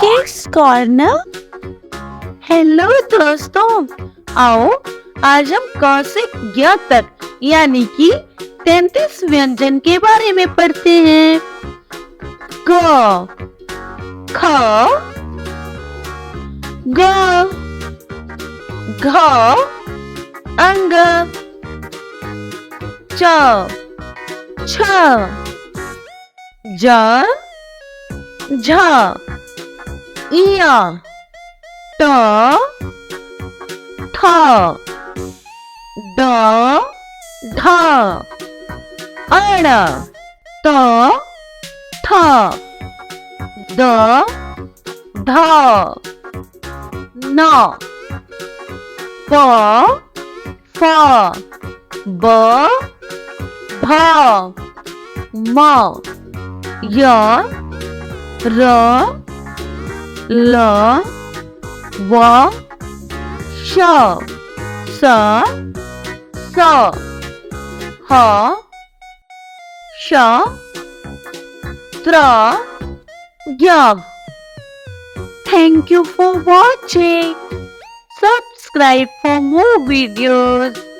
Kids corner. Hello दोस्तों, आओ आज हम क से ज्ञ तक यानी कि 33 व्यंजन के बारे में पढ़ते हैं। क, ख, ग, घ, अंग, च, छ, ज, झ, इय, ट, ठ, ड, ढ, अण, त, थ, द, ध, न, प, फ, ब, भ, म, य, र, ल, व, श, स, स, ह, श, त्र, ज्ञ। Thank you for watching. Subscribe for more videos.